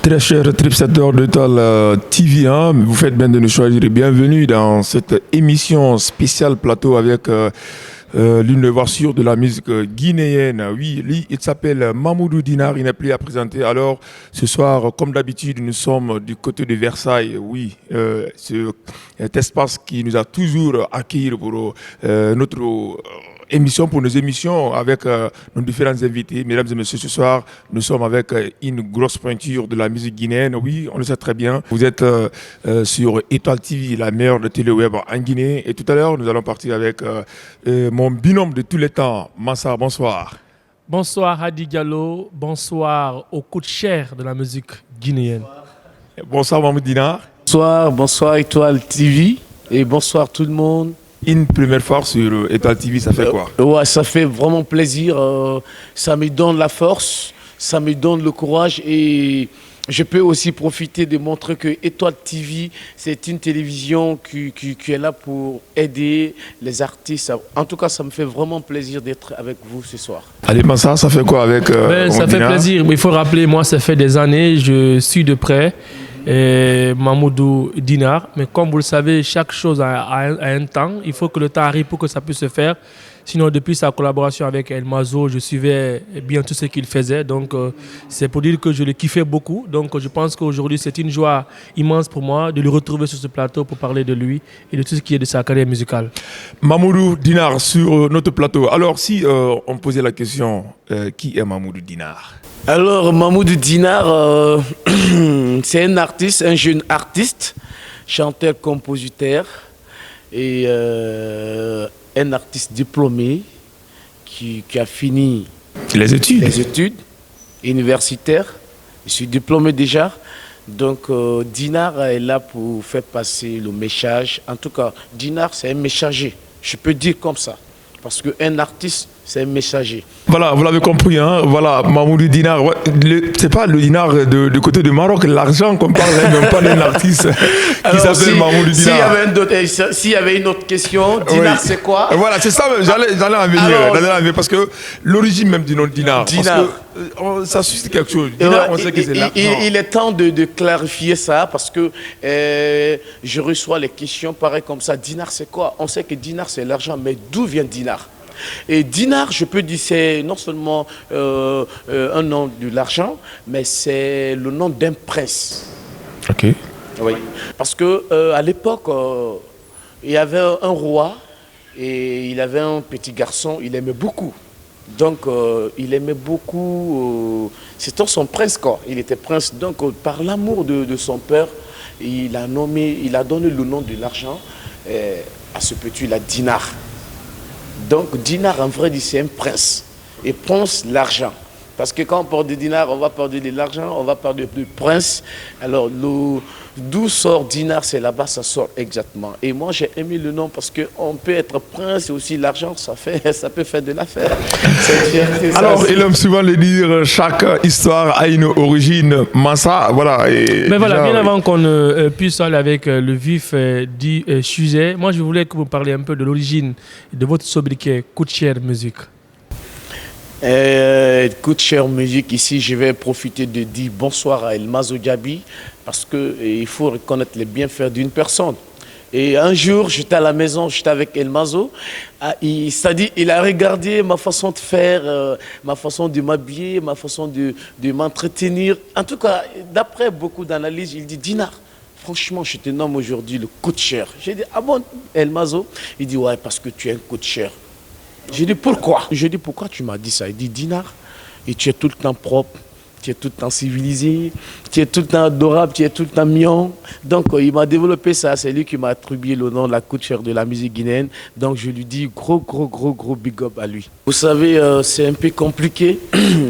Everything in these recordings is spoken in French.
Très chers téléspectateurs de Étoile TV, hein, vous faites bien de nous choisir. Bienvenue dans cette émission spéciale plateau avec l'une des voix sûres de la musique guinéenne. Oui, lui, il s'appelle Mamoudou Dinar, il n'est plus à présenter. Alors, ce soir, comme d'habitude, nous sommes du côté de Versailles. Oui, cet espace qui nous a toujours accueillis pour notre émission, pour nos émissions avec nos différents invités. Mesdames et messieurs, ce soir, nous sommes avec une grosse pointure de la musique guinéenne. Oui, on le sait très bien. Vous êtes sur Étoile TV, la meilleure de téléweb en Guinée. Et tout à l'heure, nous allons partir avec mon binôme de tous les temps, Massa. Bonsoir. Bonsoir Hadi Diallo, bonsoir au coup de chair de la musique guinéenne. Bonsoir Mamoudou Dinar. Bonsoir Étoile TV et bonsoir tout le monde. Une première fois sur Étoile TV, ça fait quoi? Ouais, ça fait vraiment plaisir. Ça me donne la force, ça me donne le courage et je peux aussi profiter de montrer que Étoile TV, c'est une télévision qui est là pour aider les artistes. En tout cas, ça me fait vraiment plaisir d'être avec vous ce soir. Allez, Massa, ça fait quoi avec Ça fait plaisir, mais il faut rappeler, moi, ça fait des années, je suis de près. Mamoudou Dinar, mais comme vous le savez, chaque chose a un temps. Il faut que le temps arrive pour que ça puisse se faire. Sinon, depuis sa collaboration avec El Mazo, je suivais bien tout ce qu'il faisait. Donc, c'est pour dire que je le kiffais beaucoup. Donc, je pense qu'aujourd'hui, c'est une joie immense pour moi de le retrouver sur ce plateau pour parler de lui et de tout ce qui est de sa carrière musicale. Mamoudou Dinar sur notre plateau. Alors, si on posait la question, qui est Mamoudou Dinar? Alors, Mamoudou Dinar, c'est un artiste, un jeune artiste, chanteur, compositeur et un artiste diplômé qui a fini les études universitaires. Je suis diplômé déjà. Donc, Dinar est là pour faire passer le message. En tout cas, Dinar, c'est un messager. Je peux dire comme ça. Parce qu'un artiste, c'est un messager. Voilà, vous l'avez compris, hein? Voilà, Mamoudou Dinar, c'est pas le dinar du côté du Maroc, l'argent qu'on parle, même pas d'un artiste qui s'appelle Mamoudou Dinar. S'il y avait une autre question, Dinar, oui. C'est quoi? Voilà, c'est ça, j'allais en venir, parce que l'origine même du nom Dinar, parce que ça suscite quelque chose. Dinar, on sait que c'est l'argent. Il est temps de clarifier ça, parce que je reçois les questions pareil comme ça. Dinar, c'est quoi? On sait que Dinar, c'est l'argent, mais d'où vient Dinar? Et Dinar, je peux dire, c'est non seulement un nom de l'argent, mais c'est le nom d'un prince. Ok. Oui. Parce que à l'époque, il y avait un roi et il avait un petit garçon, il aimait beaucoup. Donc, il aimait beaucoup. C'était son prince, quoi. Il était prince. Donc, par l'amour de son père, il a donné le nom de l'argent à ce petit, la Dinar. Donc, Dinar, en vrai, c'est un prince. Et prince, l'argent. Parce que quand on parle de Dinar, on va parler de l'argent, on va parler de prince. Alors, d'où sort Dinar, c'est là-bas, ça sort exactement. Et moi, j'ai aimé le nom parce qu'on peut être prince et aussi l'argent, ça peut faire de l'affaire. Alors, il aime souvent le dire, chaque histoire a une origine. Massa, voilà. Mais voilà, bien avant qu'on puisse aller avec le vif du sujet, moi, je voulais que vous parliez un peu de l'origine de votre sobriquet Coup de chair musique. Coup de chair musique, ici je vais profiter de dire bonsoir à El Mazo Diaby parce qu'il faut reconnaître les bienfaits d'une personne. Et un jour, j'étais à la maison, j'étais avec El Mazo, c'est-à-dire il a regardé ma façon de faire, ma façon de m'habiller, ma façon de m'entretenir. En tout cas, d'après beaucoup d'analyses, il dit Dinar, franchement, je te nomme aujourd'hui le coup de chair. J'ai dit, ah bon, El Mazo? Il dit, ouais, parce que tu es un coup de chair. J'ai dit, pourquoi? J'ai dit, pourquoi tu m'as dit ça? Il dit, Dinar, et tu es tout le temps propre, tu es tout le temps civilisé, tu es tout le temps adorable, tu es tout le temps mignon. Donc, il m'a développé ça. C'est lui qui m'a attribué le nom de la coup de chair de la musique guinéenne. Donc, je lui dis gros big up à lui. Vous savez, c'est un peu compliqué.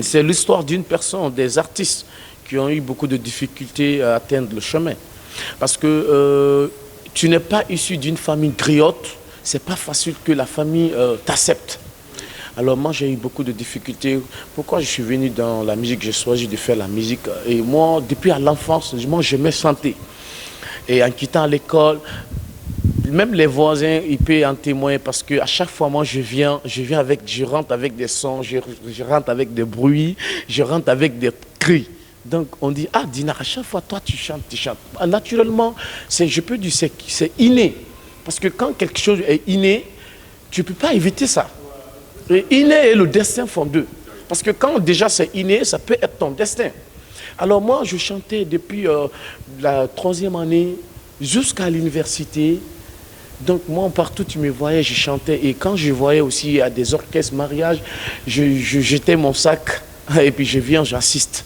C'est l'histoire d'une personne, des artistes qui ont eu beaucoup de difficultés à atteindre le chemin. Parce que tu n'es pas issu d'une famille griotte. C'est pas facile que la famille t'accepte. Alors moi, j'ai eu beaucoup de difficultés. Pourquoi je suis venu dans la musique? J'ai choisi de faire la musique. Et moi, depuis à l'enfance, moi, je me sentais. Et en quittant l'école, même les voisins, ils peuvent en témoigner parce qu'à chaque fois, moi, je rentre avec des sons, je rentre avec des bruits, je rentre avec des cris. Donc on dit, ah Dinar, à chaque fois toi tu chantes, tu chantes. Ah, naturellement, je peux dire c'est inné. Parce que quand quelque chose est inné, tu ne peux pas éviter ça. Et inné et le destin font deux. Parce que quand déjà c'est inné, ça peut être ton destin. Alors moi, je chantais depuis la 3e année jusqu'à l'université. Donc moi, partout tu me voyais, je chantais. Et quand je voyais aussi à des orchestres, mariages, je jetais mon sac et puis je viens, j'assiste.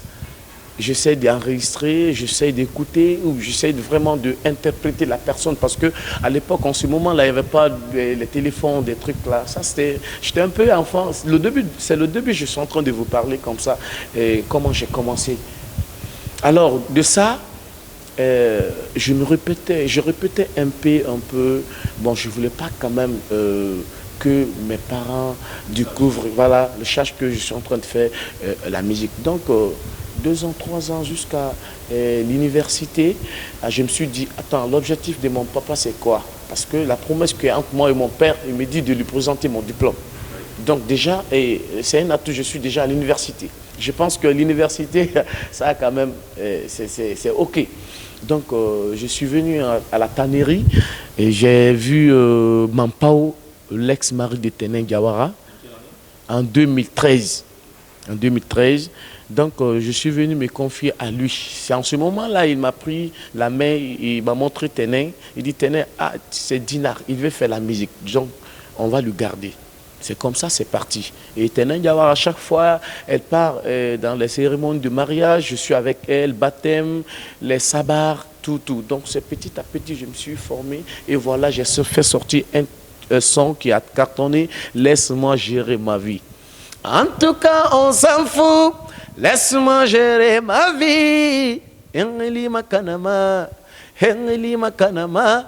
J'essaie d'enregistrer, j'essaie d'écouter ou j'essaie vraiment d'interpréter la personne parce que à l'époque, en ce moment-là, il n'y avait pas les téléphones, des trucs là. Ça, j'étais un peu enfant. C'est le début, je suis en train de vous parler comme ça, et comment j'ai commencé. Alors, de ça, je répétais un peu. Bon, je ne voulais pas quand même que mes parents découvrent, voilà, le charge que je suis en train de faire la musique. Donc, 2 ans, 3 ans jusqu'à l'université, je me suis dit, attends, l'objectif de mon papa, c'est quoi? Parce que la promesse qu'il y a entre moi et mon père, il me dit de lui présenter mon diplôme. Donc déjà, c'est un atout, je suis déjà à l'université. Je pense que l'université, ça a quand même, c'est OK. Donc, je suis venu à la tannerie et j'ai vu Mampao, l'ex-mari de Tening Diawara, en 2013. En 2013. Donc, je suis venu me confier à lui. C'est en ce moment-là, il m'a pris la main, il m'a montré Tening. Il dit, Tening, ah, c'est Dinar, il veut faire la musique. Donc, on va le garder. C'est comme ça, c'est parti. Et Tening Diawara, à chaque fois, elle part dans les cérémonies de mariage, je suis avec elle, baptême, les sabbats, tout. Donc, c'est petit à petit, je me suis formé. Et voilà, j'ai fait sortir un son qui a cartonné, Laisse-moi gérer ma vie. En tout cas, on s'en fout. Laisse-moi gérer ma vie. Engeli makanama, engeli makanama,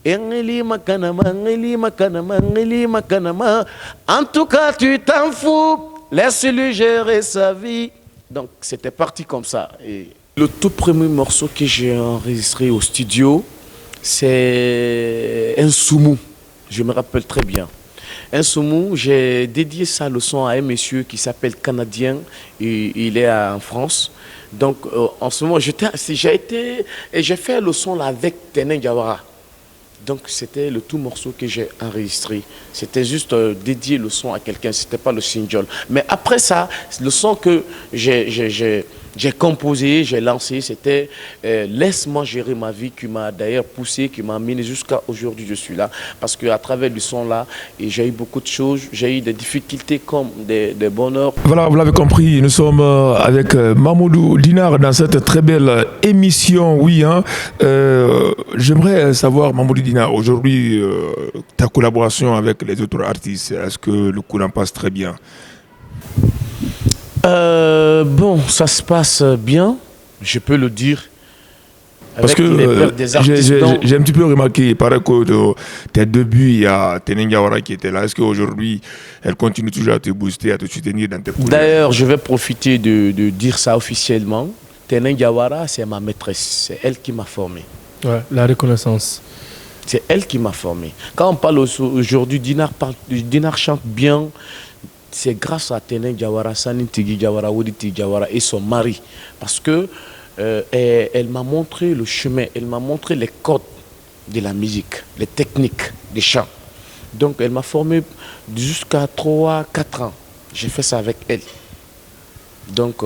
engeli makanama, engeli makanama, engeli makanama. En tout cas, tu t'en fous. Laisse-lui gérer sa vie. Donc, c'était parti comme ça. Et le tout premier morceau que j'ai enregistré au studio, c'est un soumou. Je me rappelle très bien. Un soumou, j'ai dédié sa leçon à un monsieur qui s'appelle Canadien, et il est en France. Donc en ce moment, j'ai fait le son là avec Tening Diawara. Donc c'était le tout morceau que j'ai enregistré. C'était juste dédié le son à quelqu'un, c'était pas le single. Mais après ça, le son que j'ai composé, j'ai lancé, c'était Laisse-moi gérer ma vie, qui m'a d'ailleurs poussé, qui m'a amené jusqu'à aujourd'hui, je suis là. Parce qu'à travers le son là, j'ai eu beaucoup de choses, j'ai eu des difficultés comme des bonheurs. Voilà, vous l'avez compris, nous sommes avec Mamoudou Dinar dans cette très belle émission, oui. Hein. J'aimerais savoir, Mamoudou Dinar, aujourd'hui, ta collaboration avec les autres artistes, est-ce que le courant passe très bien? Bon, ça se passe bien, je peux le dire. Parce que j'ai un petit peu remarqué, il paraît que tes débuts, il y a Tening Diawara qui était là. Est-ce qu'aujourd'hui, elle continue toujours à te booster, à te soutenir dans tes projets? D'ailleurs, je vais profiter de dire ça officiellement. Tening Diawara, c'est ma maîtresse. C'est elle qui m'a formé. Ouais, la reconnaissance. C'est elle qui m'a formé. Quand on parle aujourd'hui, Dinar chante bien. C'est grâce à Tening Diawara, Sanin Tigui Diawara, Woditi Diawara et son mari. Parce que elle m'a montré le chemin, elle m'a montré les codes de la musique, les techniques des chants. Donc elle m'a formé jusqu'à 3-4 ans. J'ai fait ça avec elle. Donc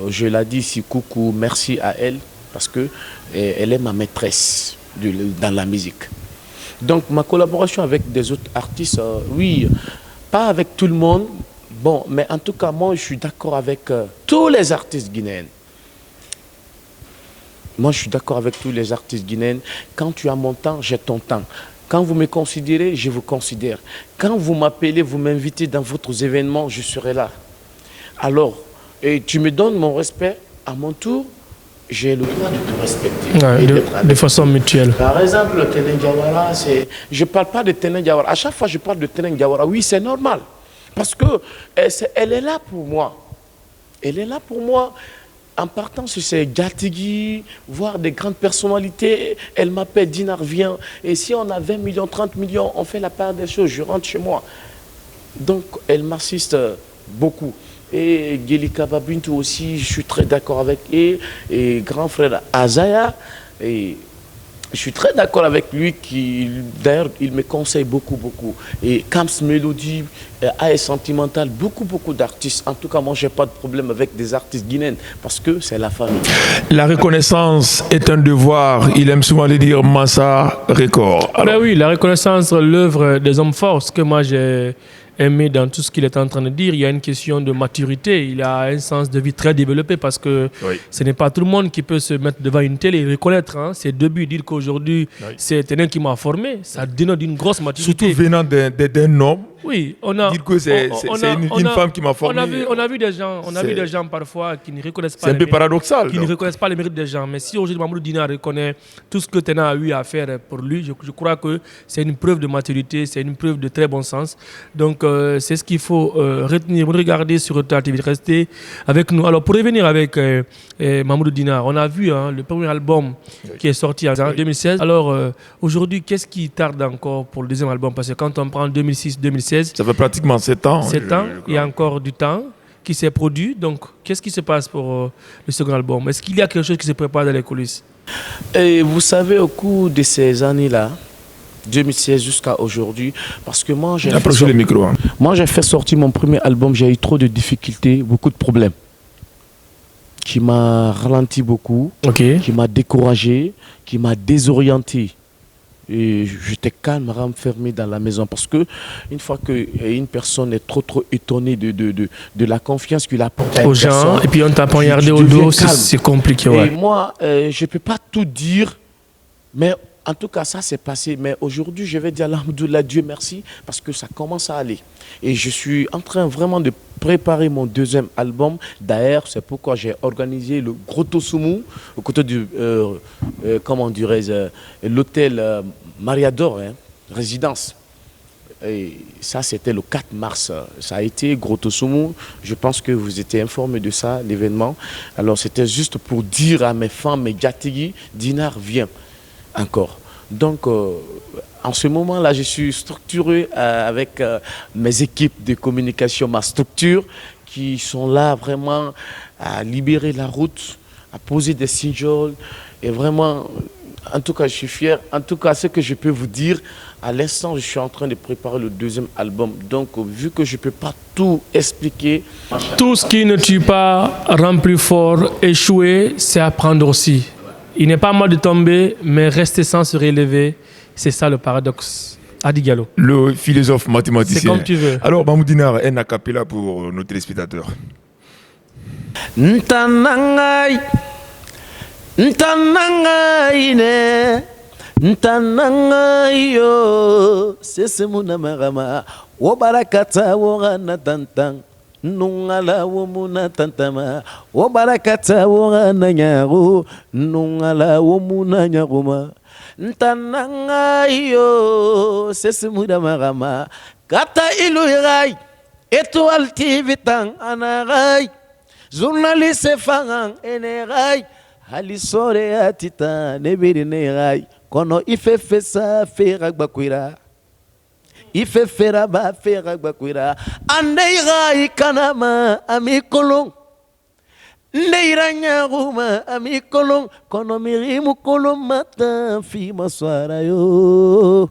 je l'ai dit ici, coucou, merci à elle, parce que elle est ma maîtresse dans la musique. Donc ma collaboration avec des autres artistes, oui, pas avec tout le monde. Bon, mais en tout cas, moi, je suis d'accord avec tous les artistes guinéens. Moi, je suis d'accord avec tous les artistes guinéens. Quand tu as mon temps, j'ai ton temps. Quand vous me considérez, je vous considère. Quand vous m'appelez, vous m'invitez dans votre événement, je serai là. Alors, et tu me donnes mon respect, à mon tour, j'ai le droit de te respecter. Ouais, de façon mutuelle. Par exemple, Tening Diawara, je ne parle pas de Tening Diawara. À chaque fois, je parle de Tening Diawara. Oui, c'est normal. Parce qu'elle est là pour moi. Elle est là pour moi. En partant sur ces Gatigui, voir des grandes personnalités, elle m'appelle, Dinar, viens. Et si on a 20 millions, 30 millions, on fait la part des choses, je rentre chez moi. Donc, elle m'assiste beaucoup. Et Gelika Babintou aussi, je suis très d'accord avec elle. Et grand frère Azaya, et je suis très d'accord avec lui, d'ailleurs, il me conseille beaucoup. Et Camps Melody, AS Sentimental, beaucoup d'artistes. En tout cas, moi, je n'ai pas de problème avec des artistes guinéens parce que c'est la famille. La reconnaissance est un devoir. Il aime souvent le dire Massa Record. Ben oui, la reconnaissance, l'œuvre des hommes forts, ce que moi j'ai aimé dans tout ce qu'il est en train de dire, il y a une question de maturité, il a un sens de vie très développé parce que ce n'est pas tout le monde qui peut se mettre devant une télé et reconnaître ses débuts, dire qu'aujourd'hui c'est un qui m'a formé, ça dénote d'une grosse maturité. Surtout venant d'un homme. Oui, on a dire que c'est une femme qui m'a formé. On a vu des gens parfois qui ne reconnaissent pas. C'est un peu paradoxal. Qui ne reconnaissent pas les mérites des gens. Mais si aujourd'hui Mamadou Dina reconnaît tout ce que Tena a eu à faire pour lui, je crois que c'est une preuve de maturité, c'est une preuve de très bon sens. Donc c'est ce qu'il faut retenir. Regardez sur Rota TV, restez avec nous. Alors pour revenir avec Mamadou Dina, on a vu le premier album qui est sorti en 2016. Alors aujourd'hui, qu'est-ce qui tarde encore pour le deuxième album? Parce que quand on prend 2006-2016, ça fait pratiquement 7 ans. 7 ans, il y a encore du temps qui s'est produit. Donc, qu'est-ce qui se passe pour le second album? Est-ce qu'il y a quelque chose qui se prépare dans les coulisses? Et vous savez, au cours de ces années-là, 2016 jusqu'à aujourd'hui, parce que moi, j'ai fait sortir mon premier album, j'ai eu trop de difficultés, beaucoup de problèmes, qui m'a ralenti beaucoup, qui m'a découragé, qui m'a désorienté. Et j'étais calme, renfermé dans la maison parce que une fois qu'une personne est trop étonnée de la confiance qu'il apporte aux gens, et puis on t'a poignardé au dos, c'est compliqué. Et moi, je ne peux pas tout dire, mais en tout cas, ça s'est passé. Mais aujourd'hui, je vais dire alhamdoulilah, Dieu merci, parce que ça commence à aller. Et je suis en train vraiment de préparer mon deuxième album. D'ailleurs, c'est pourquoi j'ai organisé le Grotto Soumou, au côté du, comment dirais-je, l'hôtel Mariador, résidence. Et ça, c'était le 4 mars. Ça a été Grotto Soumou. Je pense que vous étiez informés de ça, l'événement. Alors, c'était juste pour dire à mes fans, mes Gatigi, Dinar, viens encore. Donc, en ce moment-là, je suis structuré avec mes équipes de communication, ma structure, qui sont là vraiment à libérer la route, à poser des singles. Et vraiment, en tout cas, je suis fier. En tout cas, ce que je peux vous dire, à l'instant, je suis en train de préparer le deuxième album. Donc, vu que je ne peux pas tout expliquer... Tout ce qui ne tue pas rend plus fort. Échouer, c'est apprendre aussi. Il n'est pas mal de tomber, mais rester sans se relever, c'est ça le paradoxe. Adi Diallo. Le philosophe mathématicien. C'est comme tu veux. Alors, Mamadou Dina, un acapella pour nos téléspectateurs. Ntanangai, ntanangai ne, ntanangai yo, sesemuna marama, wobarakata wogana tantang. Nungala womuna tantama wabarakata wogana nyago nungala womuna nyagoma ntananga yo sesimuda magama kata iluirai Étoile TV tang anagai journaliste fangang enerai halisore atita nebiri negai kono ifefe sa fera gbakwira ife fera ba fera gbakwira andeira ikanama amikolong ndeira nyaruma amikolong kono mirimu kolom mata fi maswara yo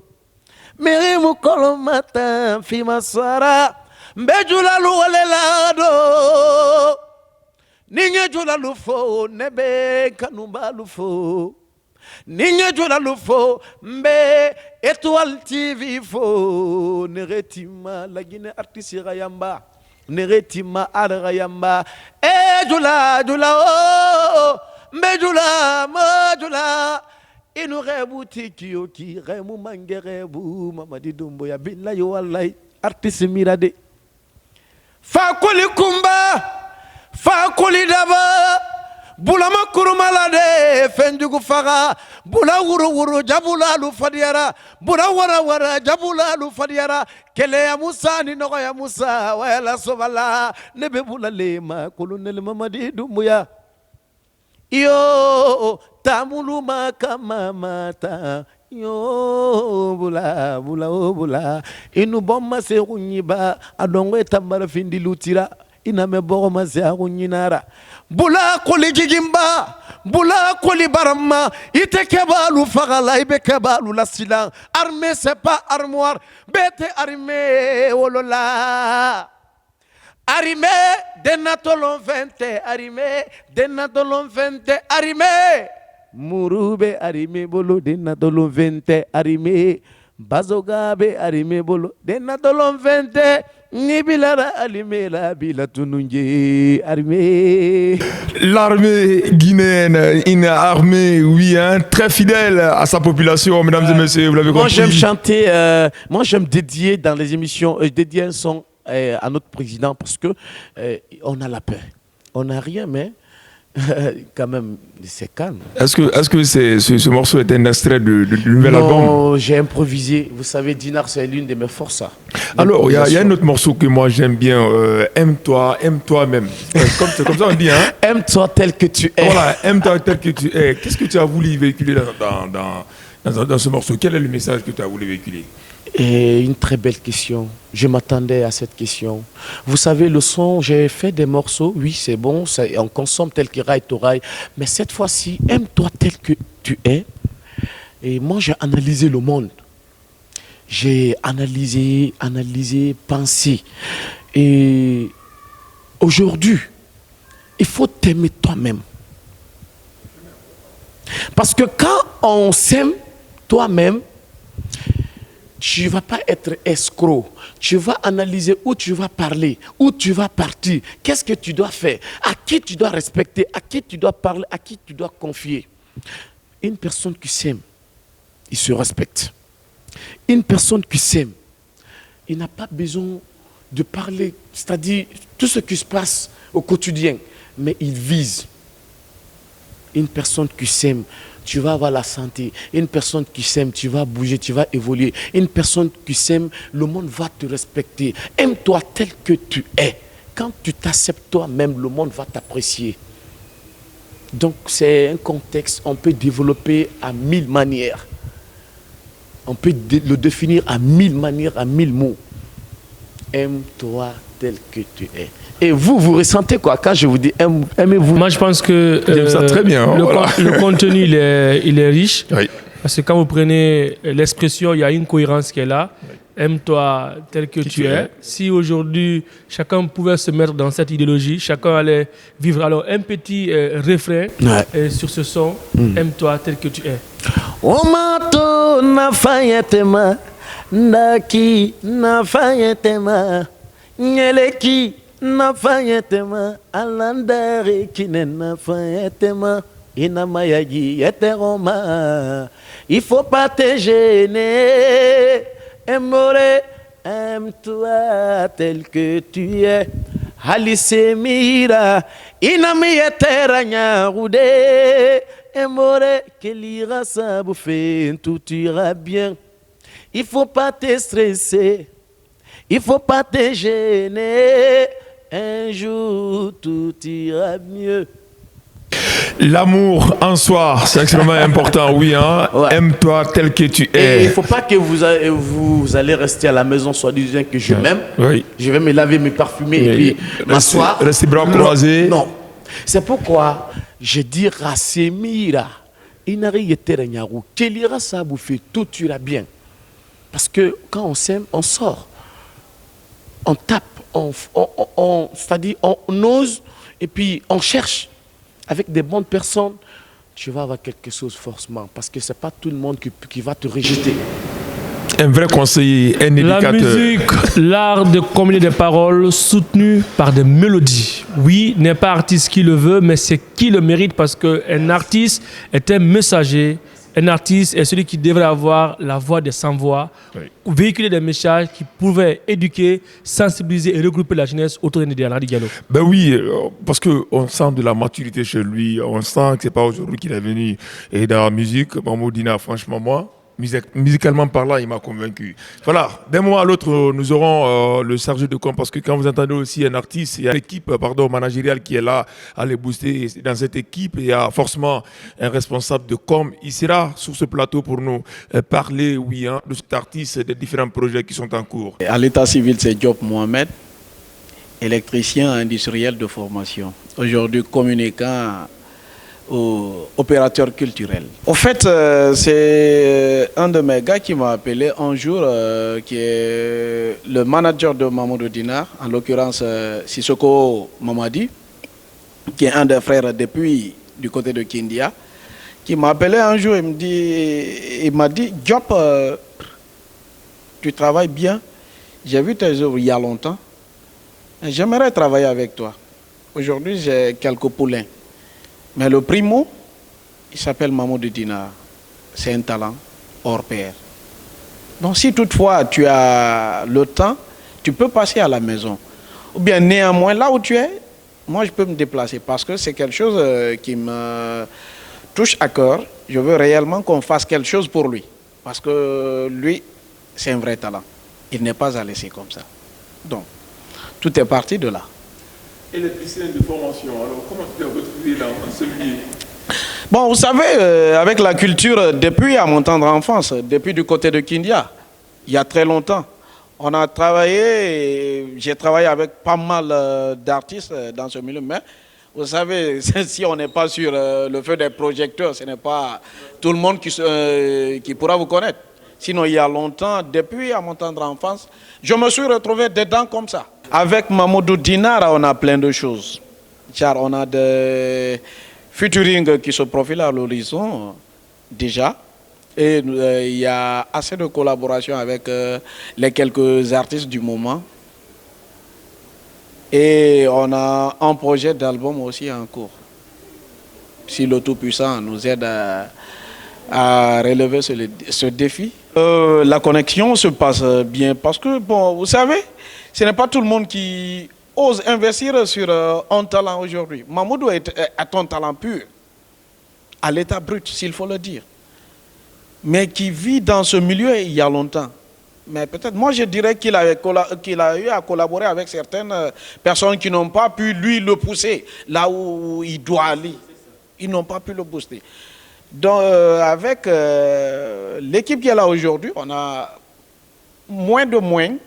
mirimu kolom mata fi maswara mbejula luwalelado ninye jula lufo nebe kanumba lufo ninye jula lufo mbe Étoile TV fo neretima lagine artiste rayamba neretima arayamba jula jula oh mbe jula ma jula inu rebu tikio ki remu mangerebu mamadi dumbo ya billahi wallahi artiste mirade fa kuli kumba fa kuli daba bulama kurumalade fenjugu faga bula wuru wuru jabula lu fadiara bula wara wara jabula lu fadiara kele ya Musa ni nogo ya Musa wala sobala nebe bula lema kolonel mamadi dumbuya yo tamulu makama mata yo bula bula inu bomma se runyiba adongo tambara findi lutira iname boroma zaru nyinara bula koli jigimba bula koli barama ite kebalu fagala ibe kebalu la silan armée c'est pas armoire bete armée wolola armée denatolon 20 armée denatolon 20 armée murube armée bolo denatolon 20 armée bazogabe armée bolo denatolon 20 Nibilara alimela bilatununje armée. L'armée guinéenne, une armée, oui, hein, très fidèle à sa population, mesdames et messieurs, vous l'avez compris. Moi j'aime chanter, moi j'aime dédier dans les émissions, dédier un son à notre président parce que on a la paix. On n'a rien, mais quand même, c'est calme. Est-ce que ce morceau est un extrait du nouvel album? Non, j'ai improvisé. Vous savez, Dinar, c'est l'une de mes forces. Alors, il y a un autre morceau que moi j'aime bien, Aime-toi, aime-toi-même. C'est comme ça on dit, hein? Aime-toi tel que tu es. Voilà, aime-toi tel que tu es. Qu'est-ce que tu as voulu véhiculer dans ce morceau? Quel est le message que tu as voulu véhiculer? Et une très belle question. Je m'attendais à cette question. Vous savez, le son, j'ai fait des morceaux. Oui, c'est bon, on consomme tel que rail to rail. Mais cette fois-ci, aime-toi tel que tu es. Et moi, j'ai analysé le monde. J'ai analysé, pensé. Et aujourd'hui, il faut t'aimer toi-même. Parce que quand on s'aime toi-même, tu ne vas pas être escroc. Tu vas analyser où tu vas parler, où tu vas partir, qu'est-ce que tu dois faire, à qui tu dois respecter, à qui tu dois parler, à qui tu dois confier. Une personne qui s'aime, il se respecte. Une personne qui s'aime, il n'a pas besoin de parler, c'est-à-dire tout ce qui se passe au quotidien, mais il vise. Une personne qui s'aime, tu vas avoir la santé. Une personne qui s'aime, tu vas bouger, tu vas évoluer. Une personne qui s'aime, le monde va te respecter. Aime-toi tel que tu es. Quand tu t'acceptes toi-même, le monde va t'apprécier. Donc c'est un contexte, on peut développer à 1000 manières. On peut le définir à 1000 manières, à 1000 mots. Aime-toi tel que tu es. Et vous ressentez quoi quand je vous dis aimez-vous? Moi, je pense que ça très bien, le contenu, il est riche. Oui. Parce que quand vous prenez l'expression, il y a une cohérence qui est là. Oui. Aime-toi tel que tu es. Si aujourd'hui, chacun pouvait se mettre dans cette idéologie, chacun allait vivre. Alors, un petit refrain sur ce son, aime-toi tel que tu es. Omato na fayetema, naki na fayetema, nyeleki na fayetema, alandari kine na fayetema, inamayaji yeteroma. Il faut pas te gêner, aime-toi tel que tu es. Alice mira, inamiyetera nyarude. Aimore, qu'elle ira ça bouffer, tout ira bien. Il faut pas te stresser, il faut pas te gêner. Un jour, tout ira mieux. L'amour en soi, c'est extrêmement important, oui. Hein? Ouais. Aime-toi tel que tu es. Et il ne faut pas que vous allez rester à la maison soit disant que je m'aime. Oui. Je vais me laver, me parfumer et puis m'asseoir. Rester bras croisés. Non. C'est pourquoi je dis Rasemira. Inari yeterenyaru. Kelira ça bouffer, tout ira bien. Parce que quand on s'aime, on sort. On tape, c'est-à-dire on ose et puis on cherche. Avec des bonnes personnes, tu vas avoir quelque chose forcément. Parce que ce n'est pas tout le monde qui va te rejeter. Un vrai conseiller, un éducateur. La musique, l'art de combiner des paroles soutenues par des mélodies. Oui, n'est pas artiste qui le veut, mais c'est qui le mérite parce qu'un artiste est un messager. Un artiste est celui qui devrait avoir la voix des sans-voix, ou véhiculer des messages qui pouvaient éduquer, sensibiliser et regrouper la jeunesse autour d'un dialogue. Ben oui, parce qu'on sent de la maturité chez lui, on sent que ce n'est pas aujourd'hui qu'il est venu. Et dans la musique, Mamadou Dina, franchement, moi, musicalement parlant, il m'a convaincu. Voilà, d'un moment à l'autre, nous aurons le chargé de com, parce que quand vous entendez aussi un artiste, il y a une équipe managériale qui est là à les booster. Et dans cette équipe, il y a forcément un responsable de com. Il sera sur ce plateau pour nous parler, oui, hein, de cet artiste et des différents projets qui sont en cours. À l'état civil, c'est Diop Mohamed. électricien industriel de formation. Aujourd'hui communicant opérateur culturel. Au fait, c'est un de mes gars qui m'a appelé un jour, qui est le manager de Mamadou Dinar, en l'occurrence Sissoko Mamadi, qui est un des frères depuis du côté de Kindia, qui m'a appelé un jour, il m'a dit, Diop, tu travailles bien, j'ai vu tes œuvres il y a longtemps, j'aimerais travailler avec toi. Aujourd'hui, j'ai quelques poulains. Mais le primo, il s'appelle Mamadou Dinar. C'est un talent hors pair. Donc si toutefois tu as le temps, tu peux passer à la maison. Ou bien néanmoins, là où tu es, moi je peux me déplacer parce que c'est quelque chose qui me touche à cœur. Je veux réellement qu'on fasse quelque chose pour lui. Parce que lui, c'est un vrai talent. Il n'est pas à laisser comme ça. Donc, tout est parti de là. Et les piscines de formation, alors comment tu t'es retrouvé dans ce milieu? Bon, vous savez, avec la culture, depuis à mon tendre enfance, depuis du côté de Kindia, il y a très longtemps, on a travaillé, j'ai travaillé avec pas mal d'artistes dans ce milieu, mais vous savez, si on n'est pas sur le feu des projecteurs, ce n'est pas tout le monde qui pourra vous connaître. Sinon, il y a longtemps, depuis à mon tendre enfance, je me suis retrouvé dedans comme ça. Avec Mamadou Dinar, on a plein de choses. Car on a des featuring qui se profilent à l'horizon déjà. Et il y a assez de collaboration avec les quelques artistes du moment. Et on a un projet d'album aussi en cours. Si le Tout-Puissant nous aide à relever ce défi. La connexion se passe bien parce que, bon, vous savez, ce n'est pas tout le monde qui ose investir sur un talent aujourd'hui. Mamadou est un talent pur, à l'état brut, s'il faut le dire. Mais qui vit dans ce milieu il y a longtemps. Mais peut-être, moi je dirais qu'il a eu à collaborer avec certaines personnes qui n'ont pas pu lui le pousser là où il doit aller. Ils n'ont pas pu le booster. Donc avec l'équipe qui est là aujourd'hui, on a moins de moyens,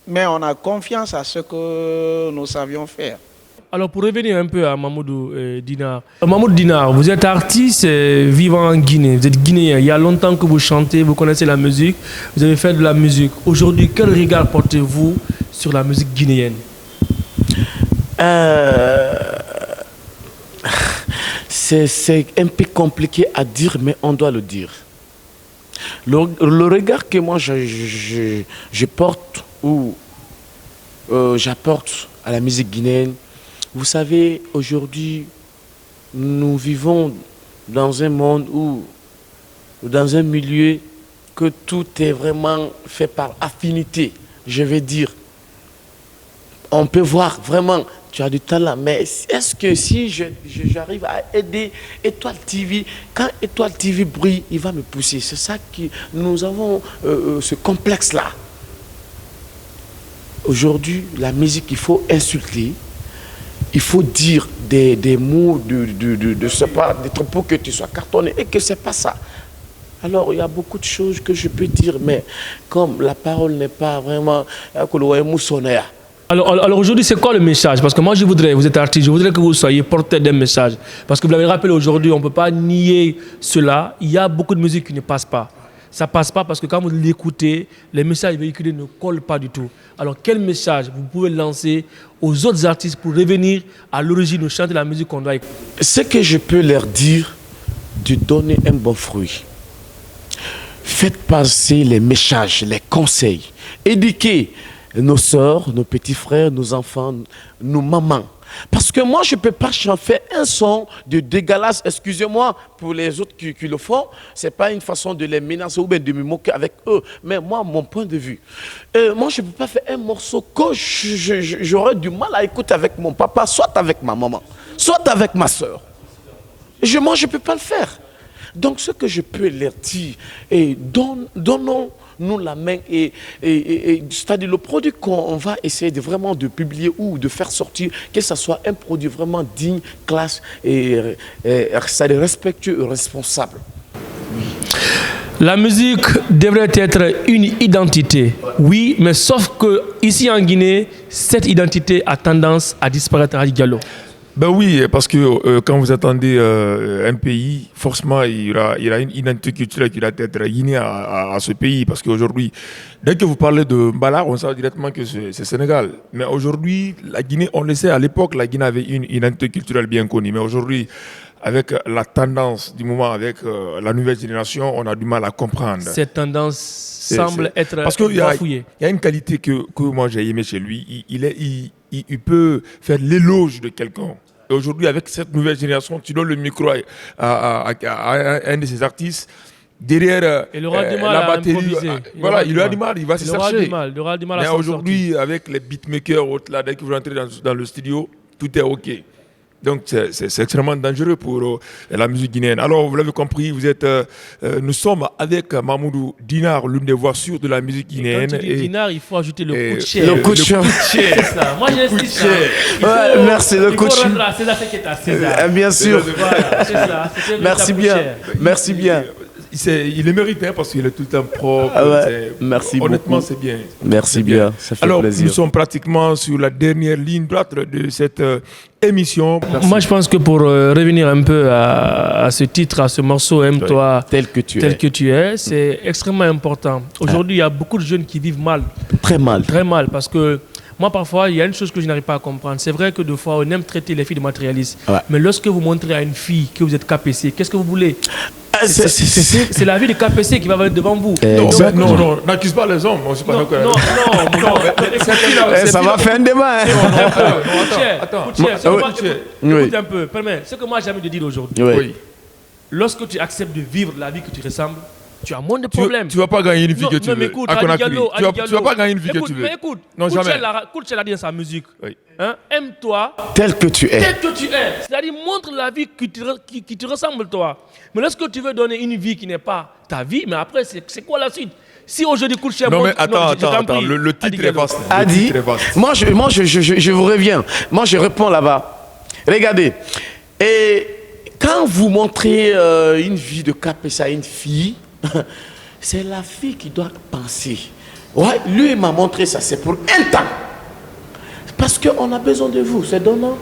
mais on a confiance à ce que nous savions faire. Alors pour revenir un peu à Mamadou Dinar. Mamadou Dinar, vous êtes artiste vivant en Guinée, vous êtes guinéen. Il y a longtemps que vous chantez, vous connaissez la musique, vous avez fait de la musique. Aujourd'hui, quel regard portez-vous sur la musique guinéenne? C'est un peu compliqué à dire, mais on doit le dire. Le regard que moi je porte ou j'apporte à la musique guinéenne, vous savez, aujourd'hui, nous vivons dans un monde ou dans un milieu que tout est vraiment fait par affinité. Je vais dire, on peut voir vraiment, tu as du talent, mais est-ce que si j'arrive à aider Étoile TV, quand Étoile TV brille, il va me pousser. C'est ça que nous avons ce complexe-là. Aujourd'hui, la musique, il faut insulter, il faut dire des mots pour que tu sois cartonné et que ce n'est pas ça. Alors, il y a beaucoup de choses que je peux dire, mais comme la parole n'est pas vraiment... Alors aujourd'hui, c'est quoi le message? Parce que moi, vous êtes artiste, je voudrais que vous soyez porteur d'un message. Parce que vous l'avez rappelé aujourd'hui, on ne peut pas nier cela. Il y a beaucoup de musique qui ne passe pas. Ça ne passe pas parce que quand vous l'écoutez, les messages véhiculés ne collent pas du tout. Alors quel message vous pouvez lancer aux autres artistes pour revenir à l'origine de chanter la musique qu'on doit écouter? Ce que je peux leur dire, de donner un bon fruit. Faites passer les messages, les conseils. Éduquez nos sœurs, nos petits frères, nos enfants, nos mamans. Parce que moi, je ne peux pas faire un son de dégueulasse, excusez-moi, pour les autres qui le font. Ce n'est pas une façon de les menacer ou bien de me moquer avec eux. Mais moi, mon point de vue, moi, je ne peux pas faire un morceau que j'aurais du mal à écouter avec mon papa, soit avec ma maman, soit avec ma soeur. Moi, je ne peux pas le faire. Donc, ce que je peux leur dire, donnons-nous la main c'est-à-dire le produit qu'on va essayer de vraiment de publier ou de faire sortir, que ce soit un produit vraiment digne, classe et respectueux et responsable. La musique devrait être une identité, oui, mais sauf que ici en Guinée, cette identité a tendance à disparaître à Diallo. Ben oui, parce que quand vous attendez un pays, forcément, il y aura une identité culturelle qui doit être guinéenne à ce pays. Parce qu'aujourd'hui, dès que vous parlez de Mbala, on sait directement que c'est Sénégal. Mais aujourd'hui, la Guinée, on le sait, à l'époque, la Guinée avait une identité culturelle bien connue. Mais aujourd'hui, avec la tendance du moment, avec la nouvelle génération, on a du mal à comprendre. Cette tendance semble être parce qu'il bafouillée. Il y a une qualité que moi j'ai aimée chez lui. Il peut faire l'éloge de quelqu'un. Et aujourd'hui, avec cette nouvelle génération, tu donnes le micro à un de ces artistes. Derrière il aura du mal la à batterie, voilà, il aura du mal, il va se chercher. Il aura du mal Mais à aujourd'hui, avec les beatmakers, là, dès que vous rentrez dans le studio, tout est OK. Donc, c'est extrêmement dangereux pour la musique guinéenne. Alors, vous l'avez compris, nous sommes avec Mamoudou Dinar, l'une des voix sûres de la musique guinéenne. Quand tu dis Dinar, il faut ajouter le coup de chair. Le coup de chair. C'est ça. Moi, j'insiste ça. Ouais, merci, le coup de chair. Il faut rendre à César ce qui est à César. Bien sûr. Voilà, c'est ça. Merci bien. Merci bien. Il le mérite parce qu'il est tout le temps propre. Merci honnêtement, beaucoup. c'est bien. Merci bien. Ça fait Alors, plaisir. nous sommes pratiquement sur la dernière ligne droite de cette émission. Merci. Moi, je pense que pour revenir un peu à ce titre, à ce morceau, Aime-toi tel que tu es, c'est extrêmement important. Aujourd'hui, il y a beaucoup de jeunes qui vivent mal. Très mal. Très mal, parce que moi, parfois, il y a une chose que je n'arrive pas à comprendre. C'est vrai que des fois, on aime traiter les filles de matérialistes. Ouais. Mais lorsque vous montrez à une fille que vous êtes KPC, qu'est-ce que vous voulez? C'est C'est la vie de KPC qui va venir devant vous. Non, n'accuse pas les hommes. Je suis pas d'accord. Non, ça va faire un débat. Attends. Écoute un peu. Permets. Ce que moi j'ai envie de dire aujourd'hui. Oui. Lorsque tu acceptes de vivre la vie que tu ressembles, tu as moins de problèmes. Tu vas pas gagner une vie que tu veux. Écoute, À Conakry. Diallo, Tu vas pas gagner une vie que tu veux. Mais écoute, Non, jamais. Koutchel a dit dans sa musique. Oui. Hein, aime-toi Tel que tu es. tel que tu es. C'est-à-dire, montre la vie qui te ressemble, toi. Mais lorsque tu veux donner une vie qui n'est pas ta vie, mais après, c'est quoi la suite? Si aujourd'hui Koutchel... Non, mais attends. Le titre est vaste. Adi, moi je vous reviens. Moi je réponds là-bas. Regardez. Et quand vous montrez une vie de KPC à une fille, c'est la fille qui doit penser. Ouais, lui il m'a montré ça, c'est pour un temps. Parce qu'on a besoin de vous, c'est donnant.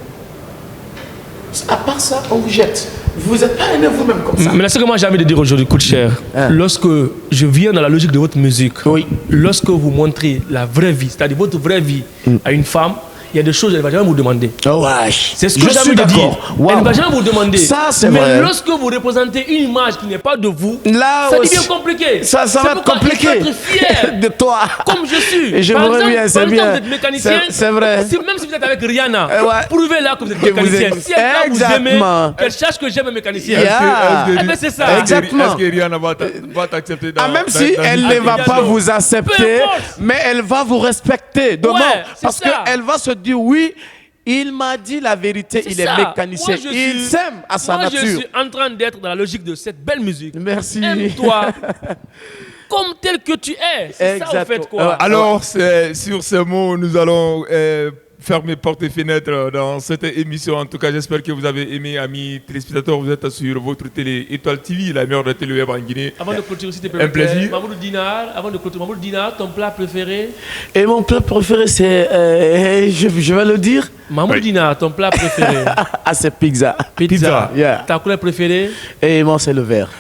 À part ça, on vous jette. Vous n'êtes pas aimé vous-même comme ça. Mais là, ce que moi j'ai envie de dire aujourd'hui, Koutchel, lorsque je viens dans la logique de votre musique, Oui. lorsque vous montrez la vraie vie, c'est-à-dire votre vraie vie à une femme, il y a des choses qu'elle ne va jamais vous demander. Ouais. C'est ce que j'ai envie de dire. Elle ne va jamais vous demander. Ça, c'est mais vrai. lorsque vous représentez une image qui n'est pas de vous, Là ça aussi, devient compliqué. Ça C'est va être pourquoi compliqué. Il faut être fier de toi. Comme je suis. Et je Par vous exemple, reviens, c'est par exemple, bien. vous êtes mécanicien. C'est vrai. Même si vous êtes avec Rihanna, Ouais. prouvez-là que vous êtes Que vous mécanicien. êtes- Si elle va vous aimer, Exactement. qu'elle sache que j'aime un mécanicien. Yeah. Eh ben, c'est ça. Exactement. Est-ce que Rihanna va t'accepter dans... Même si elle ne va pas vous accepter, Peu importe. mais elle va vous respecter. Ouais, c'est parce ça. qu'elle va se dire oui, il m'a dit la vérité, C'est il est ça. mécanicien, Moi, il s'aime à sa moi, nature. je suis en train d'être dans la logique de cette belle musique. Merci. Aime-toi comme tel que tu es. C'est ça, en fait, quoi. Alors, sur ces mots, nous allons fermer portes et fenêtres dans cette émission. En tout cas, j'espère que vous avez aimé, amis téléspectateurs. Vous êtes sur votre télé Étoile TV, la meilleure de télé web en Guinée. Avant de clôturer, s'il te plaît, Un plaisir. Mamoudou Dinar, avant de clôturer, Mamoudou Dinar, ton plat préféré? Et mon plat préféré, c'est, je vais le dire, Mamoudou Dinar, ton plat préféré? c'est pizza. Pizza. Yeah. Ta couleur préférée? Et moi, c'est le vert.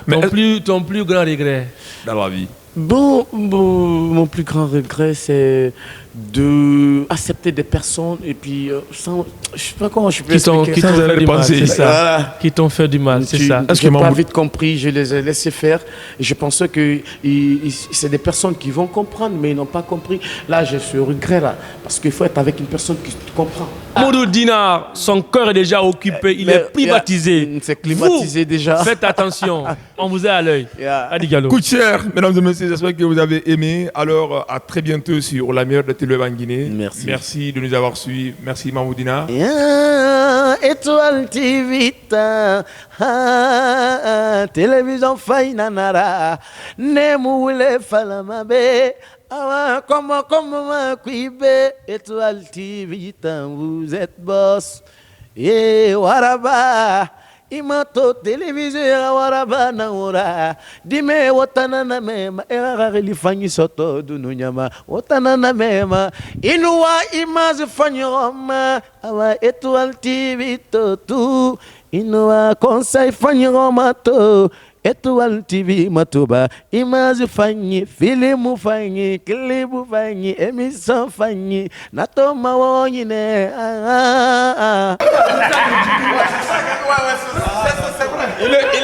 Ton plus grand regret? Dans la vie. Bon, mon plus grand regret, c'est de accepter des personnes et puis sans, je sais pas comment je peux Qui t'ont expliquer. fait du mal, penser. c'est ça. Voilà. Qui t'ont fait du mal, c'est ça. Est-ce J'ai que pas Mahmoud- vite compris, je les ai laissés faire. Et je pensais que c'est des personnes qui vont comprendre, mais ils n'ont pas compris. Là, j'ai ce regret là, parce qu'il faut être avec une personne qui comprend. Mamoudou Dinar, son cœur est déjà occupé, il Mais, est privatisé. c'est climatisé Vous, déjà. Faites attention, on vous est à l'œil. Yeah. Adi Gallo. Coup de chair, mesdames et messieurs, j'espère que vous avez aimé. Alors, à très bientôt sur la meilleure de télé en Guinée. Merci. Merci de nous avoir suivis. Merci, Mamoudina. Étoile TV, télévision Fainanara, Nemoule Falamabe, comment Quibe, Étoile TV, vous êtes boss, et Waraba, imato téléviseur warabana ora dime wotanana mema erarili fanyi soto dununyama wotanana mema inuwa image fanyoma awa étoile TV totu inuwa conseil fanyoma to Étoile TV matuba image fanyi film fanyi clip fanyi émission fanyi natoma wonyine